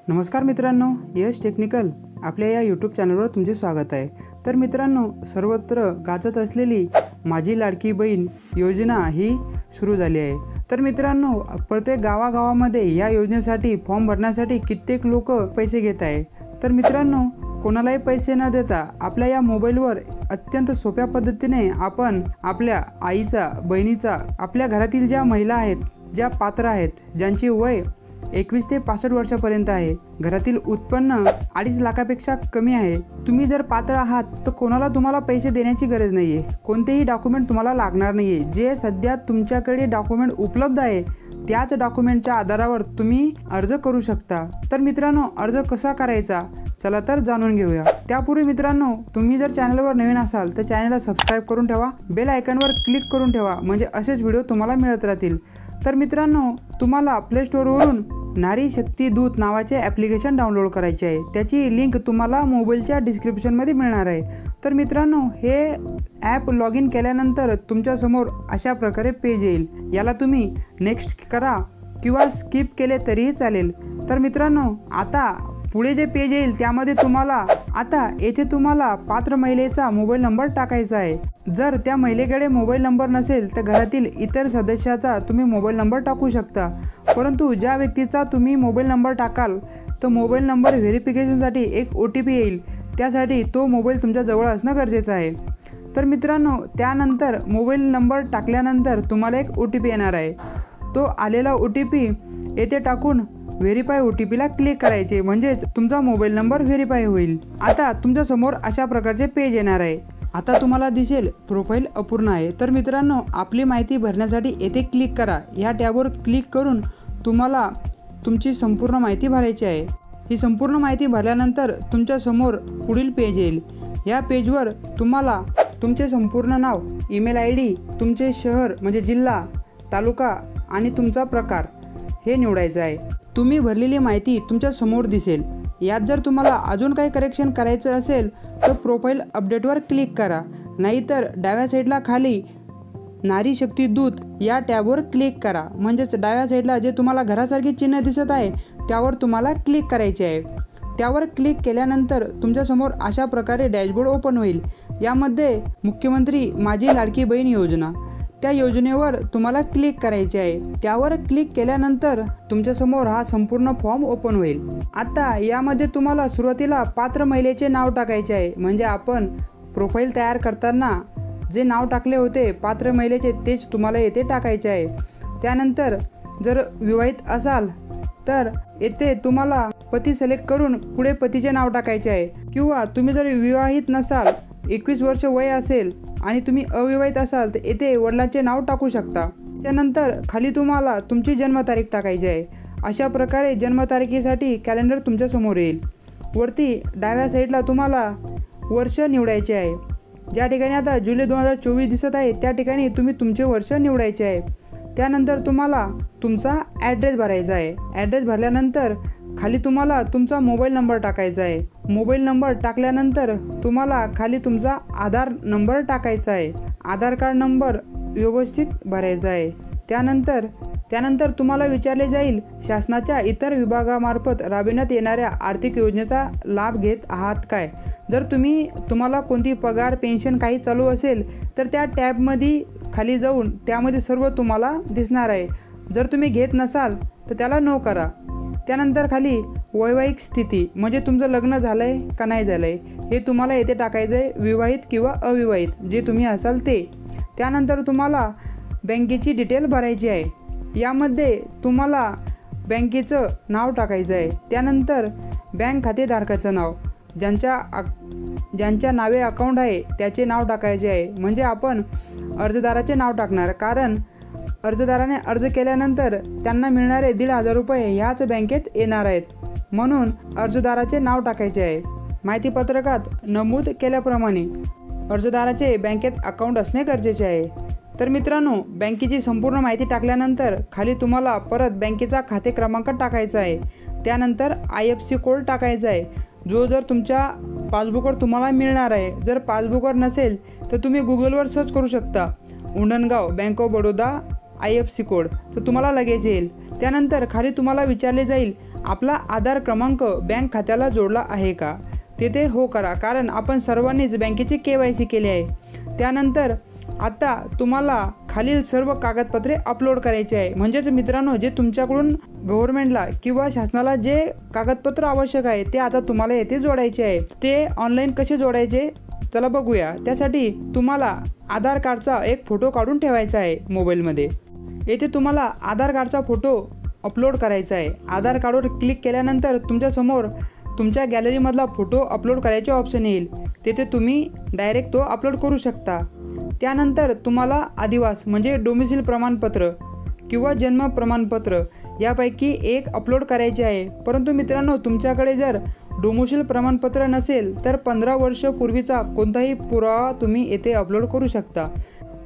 नमस्कार मित्रांनो, यश टेक्निकल आपल्या या यूट्यूब चॅनलवर तुमचे स्वागत आहे। तर मित्रांनो, सर्वत्र गाजत असलेली माझी लाडकी बहीण योजना ही सुरू झाली आहे। तर मित्रांनो, प्रत्येक गावागावामध्ये या योजनेसाठी फॉर्म भरण्यासाठी कित्येक लोक पैसे घेत आहे। तर मित्रांनो, कोणालाही पैसे न देता आपल्या या मोबाईलवर अत्यंत सोप्या पद्धतीने आपण आपल्या आईचा, बहिणीचा, आपल्या घरातील ज्या महिला आहेत, ज्या पात्र आहेत, ज्यांची वय 21 ते 65 वर्षापर्यंत आहे, घरातील उत्पन्न 2.5 लाखापेक्षा कमी आहे, तुम्ही जर पात्र आहात तर कोणाला तुम्हाला पैसे देण्याची गरज नाहीये। कोणतेही डॉक्युमेंट तुम्हाला लागणार नाहीये। जे सध्या तुमच्याकडे डॉक्युमेंट उपलब्ध आहे त्याच डॉक्युमेंटच्या आधारावर तुम्ही अर्ज करू शकता। तर मित्रांनो, अर्ज कसा करायचा चला तर जाणून घेऊया। त्यापूर्वी मित्रांनो, तुम्ही जर चॅनलवर नवीन असाल तर चॅनलला सबस्क्राइब करून ठेवा, बेल आयकॉनवर क्लिक करून ठेवा, म्हणजे असेच व्हिडिओ तुम्हाला मिळत राहतील। तर मित्रांनो, तुम्हाला प्ले स्टोअरवरून नारी शक्ती दूत नावाचे ॲप्लिकेशन डाउनलोड करायचे आहे। त्याची लिंक तुम्हाला मोबाईलच्या डिस्क्रिप्शनमध्ये मिळणार आहे। तर मित्रांनो, हे ॲप लॉग इन केल्यानंतर तुमच्यासमोर अशा प्रकारे पेज येईल। याला तुम्ही नेक्स्ट करा किंवा स्किप केले तरीही चालेल। तर मित्रांनो, आता पुढे जे पेज येईल त्यामध्ये तुम्हाला पात्र महिलेचा मोबाईल नंबर टाकायचा आहे। जर त्या महिलेकडे मोबाईल नंबर नसेल तर घरातील इतर सदस्याचा तुम्ही मोबाईल नंबर टाकू शकता, परंतु ज्या व्यक्तीचा तुम्ही मोबाईल नंबर टाकाल तो मोबाईल नंबर व्हेरिफिकेशनसाठी एक OTP येईल, त्यासाठी तो मोबाईल तुमच्या जवळ असणं गरजेचं आहे। तर मित्रांनो, त्यानंतर मोबाईल नंबर टाकल्यानंतर तुम्हाला एक OTP येणार आहे। तो आलेला OTP येथे टाकून व्हेरीफाय OTPला क्लिक करायचे, म्हणजेच तुमचा मोबाईल नंबर व्हेरीफाय होईल। आता तुमच्या समोर अशा प्रकारचे पेज येणार आहे। आता तुम्हाला दिसेल प्रोफाईल अपूर्ण आहे। तर मित्रांनो, आपली माहिती भरण्यासाठी येथे क्लिक करा। या टॅबवर क्लिक करून तुम्हाला तुमची संपूर्ण माहिती भरायची आहे। ही संपूर्ण माहिती भरल्यानंतर तुमच्या समोर पुढील पेज येईल। या पेजवर तुम्हाला तुमचे संपूर्ण नाव, ईमेल ID, तुमचे शहर म्हणजे जिल्हा, तालुका आणि तुमचा प्रकार हे निवडायचं आहे। तुम्ही भरलेली माहिती तुमच्या समोर दिसेल। यात जर तुम्हाला अजून काही करेक्शन करायचं असेल तर प्रोफाईल अपडेटवर क्लिक करा, नाहीतर डाव्या साईडला खाली नारी शक्ती दूत या टॅबवर क्लिक करा, म्हणजेच डाव्या साईडला जे तुम्हाला घरासारखे चिन्ह दिसत आहे त्यावर तुम्हाला क्लिक करायचे आहे। त्यावर क्लिक केल्यानंतर तुमच्यासमोर अशा प्रकारे डॅशबोर्ड ओपन होईल। यामध्ये मुख्यमंत्री माझी लाडकी बहीण योजना त्या योजनेवर तुम्हाला क्लिक करायचे आहे। त्यावर क्लिक केल्यानंतर तुमच्यासमोर हा संपूर्ण फॉर्म ओपन होईल। आता यामध्ये तुम्हाला सुरुवातीला पात्र महिलेचे नाव टाकायचे आहे, म्हणजे आपण प्रोफाईल तयार करताना जे नाव टाकले होते पात्र महिलेचे तेच तुम्हाला येथे टाकायचे आहे। त्यानंतर जर विवाहित असाल तर येथे तुम्हाला पती सिलेक्ट करून पुढे पतीचे नाव टाकायचे आहे, किंवा तुम्ही जर विवाहित नसाल, 21 वर्ष वय असेल आणि तुम्ही अविवाहित असाल तर येथे वडिलांचे नाव टाकू शकता। त्यानंतर खाली तुम्हाला तुमची जन्मतारीख टाकायची आहे। अशा प्रकारे जन्मतारखेसाठी कॅलेंडर तुमच्या समोर येईल। वरती डाव्या साईडला तुम्हाला वर्ष निवडायचे आहे। ज्या ठिकाणी आता जुलै 2024 दिसत आहे त्या ठिकाणी तुम्ही तुमचे वर्ष निवडायचे आहे। त्यानंतर तुम्हाला तुमचा ॲड्रेस भरायचा आहे। ॲड्रेस भरल्यानंतर खाली तुम्हाला तुमचा मोबाईल नंबर टाकायचा आहे। मोबाईल नंबर टाकल्यानंतर तुम्हाला खाली तुमचा आधार नंबर टाकायचा आहे। आधार कार्ड नंबर व्यवस्थित भरायचा आहे। त्यानंतर तुम्हाला विचारले जाईल शासनाच्या इतर विभागामार्फत राबविण्यात येणाऱ्या आर्थिक योजनेचा लाभ घेत आहात काय। जर तुम्हाला कोणती पगार, पेन्शन काही चालू असेल तर त्या टॅबमध्ये खाली जाऊन त्यामध्ये सर्व तुम्हाला दिसणार आहे। जर तुम्ही घेत नसाल तर त्याला नो करा। त्यानंतर खाली वैवाहिक स्थिती, म्हणजे तुमचं लग्न झालं आहे का नाही झालं आहे हे तुम्हाला येथे टाकायचं आहे, विवाहित किंवा अविवाहित जे तुम्ही असाल ते। त्यानंतर तुम्हाला बँकेची डिटेल भरायची आहे। यामध्ये तुम्हाला बँकेचं नाव टाकायचं आहे। त्यानंतर बँक खातेधारकाचं नाव, ज्यांच्या नावे अकाउंट आहे त्याचे नाव टाकायचे आहे, म्हणजे आपण अर्जदाराचे नाव टाकणार, कारण अर्जदाराने अर्ज केल्यानंतर त्यांना मिळणारे 1,500 रुपये ह्याच बँकेत येणार आहेत, म्हणून अर्जदाराचे नाव टाकायचे आहे। माहिती पत्रकात नमूद केल्याप्रमाणे अर्जदाराचे बँकेत अकाउंट असणे गरजेचे आहे। तर मित्रांनो, बँकेची संपूर्ण माहिती टाकल्यानंतर खाली तुम्हाला परत बँकेचा खाते क्रमांक टाकायचा आहे। त्यानंतर IFSC कोड टाकायचा आहे, जो जर तुमच्या पासबुकवर तुम्हाला मिळणार आहे। जर पासबुकवर नसेल तर तुम्ही गुगलवर सर्च करू शकता, Undangaon bank of Baroda IFSC code, तर तुम्हाला लगेच येईल। त्यानंतर खाली तुम्हाला विचारले जाईल आपला आधार क्रमांक बँक खात्याला जोडला आहे का, तेथे हो करा, कारण आपण सर्वांनीच बँकेची KYC केली आहे। त्यानंतर आता तुम्हाला खालील सर्व कागदपत्रे अपलोड करायचे आहे। म्हणजेच मित्रांनो, जे तुमच्याकडून गव्हर्नमेंटला किंवा शासनाला जे कागदपत्र आवश्यक आहे ते आता तुम्हाला येथे जोडायचे आहे। ते ऑनलाईन कसे जोडायचे चला बघूया। त्यासाठी तुम्हाला आधार कार्डचा एक फोटो काढून ठेवायचा आहे मोबाईलमध्ये। येथे तुम्हाला आधार कार्डचा फोटो अपलोड करायचा आहे। आधार कार्डवर क्लिक केल्यानंतर तुमच्यासमोर तुमच्या गॅलरीमधला फोटो अपलोड करायचे ऑप्शन येईल। तेथे तुम्ही डायरेक्ट तो अपलोड करू शकता। त्यानंतर तुम्हाला आदिवास म्हणजे डोमिसिल प्रमाणपत्र किंवा जन्म प्रमाणपत्र यापैकी एक अपलोड करायचे आहे। परंतु मित्रांनो, तुमच्याकडे जर डोमिसिल प्रमाणपत्र नसेल तर 15 वर्ष पूर्वीचा कोणताही पुरावा तुम्ही येथे अपलोड करू शकता।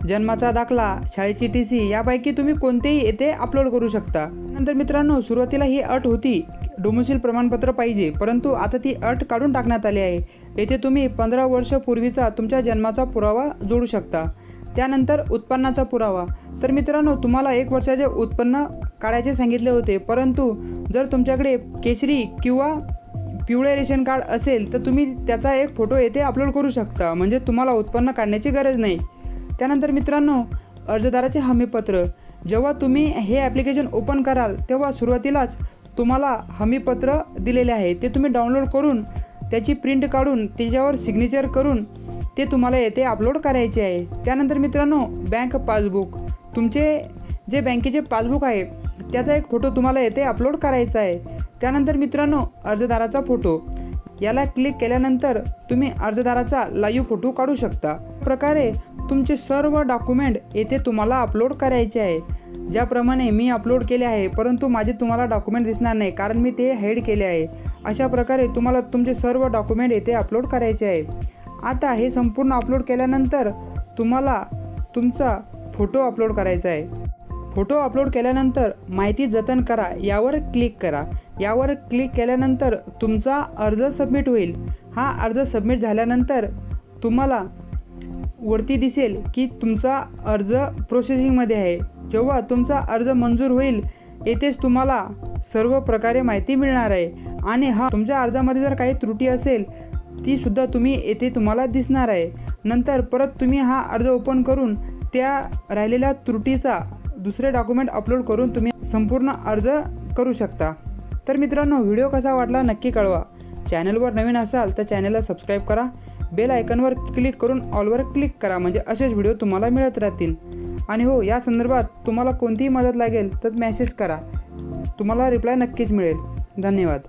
जन्माचा दाखला, शाळेची TC यापैकी तुम्ही कोणतेही येथे अपलोड करू शकता। नंतर मित्रांनो, सुरुवातीला ही अट होती डोमिसिल प्रमाणपत्र पाहिजे, परंतु आता ती अट काढून टाकण्यात आली आहे। येथे तुम्ही 15 वर्ष पूर्वीचा तुमच्या जन्माचा पुरावा जोडू शकता। त्यानंतर उत्पन्नाचा पुरावा। तर मित्रांनो, तुम्हाला 1 वर्षाचे उत्पन्न काढायचे सांगितले होते, परंतु जर तुमच्याकडे केशरी किंवा पिवळे रेशन कार्ड असेल तर तुम्ही त्याचा एक फोटो येथे अपलोड करू शकता, म्हणजे तुम्हाला उत्पन्न काढण्याची गरज नाही। त्यानंतर मित्रांनो, अर्जदाराचे हमीपत्र। जेव्हा तुम्ही हे ॲप्लिकेशन ओपन कराल तेव्हा सुरुवातीलाच तुम्हाला हमीपत्र दिलेले आहे, ते तुम्ही डाउनलोड करून त्याची प्रिंट काढून त्याच्यावर सिग्नेचर करून ते तुम्हाला येथे अपलोड करायचे आहे। त्यानंतर मित्रांनो, बँक पासबुक, तुमचे जे बँकेचे पासबुक आहे त्याचा एक फोटो तुम्हाला येथे अपलोड करायचा आहे। त्यानंतर मित्रांनो, अर्जदाराचा फोटो, याला क्लिक केल्यानंतर तुम्ही अर्जदाराचा लाईव्ह फोटो काढू शकता। प्रकारे तुमचे सर्व डॉक्युमेंट येथे तुम्हाला अपलोड करायचे आहे। ज्याप्रमाणे मी अपलोड केले आहे, परंतु माझे तुम्हाला डॉक्युमेंट दिसणार नाही कारण मी ते हाईड केले आहे। अशा प्रकारे तुम्हाला तुमचे सर्व डॉक्युमेंट येथे अपलोड करायचे आहे। आता हे संपूर्ण अपलोड केल्यानंतर तुम्हाला तुमचा फोटो अपलोड करायचा आहे। फोटो अपलोड केल्यानंतर माहिती जतन करा यावर क्लिक करा। यावर क्लिक केल्यानंतर तुमचा अर्ज सबमिट होईल। हा अर्ज सबमिट झाल्यानंतर तुम्हाला वरती दिसेल की तुमचा अर्ज प्रोसेसिंगमध्ये आहे। जेव्हा तुमचा अर्ज मंजूर होईल येथेच तुम्हाला सर्व प्रकारे माहिती मिळणार आहे, आणि तुमच्या अर्जामध्ये जर काही त्रुटी असेल ती सुद्धा येथे तुम्हाला दिसणार आहे। नंतर परत तुम्ही हा अर्ज ओपन करून त्या राहिलेल्या त्रुटीचा दुसरे डॉक्युमेंट अपलोड करून तुम्ही संपूर्ण अर्ज करू शकता। तर मित्रांनो, व्हिडिओ कसा वाटला नक्की कळवा। चॅनलवर नवीन असाल तर चॅनलला सबस्क्राईब करा, बेल आयकॉनवर क्लिक करून ऑलवर क्लिक करा, म्हणजे असेच व्हिडिओ तुम्हाला मिळत राहतील। आणि हो, या संदर्भात तुम्हाला कोणतीही मदत लागेल तर मेसेज करा, तुम्हाला रिप्लाय नक्कीच मिळेल। धन्यवाद।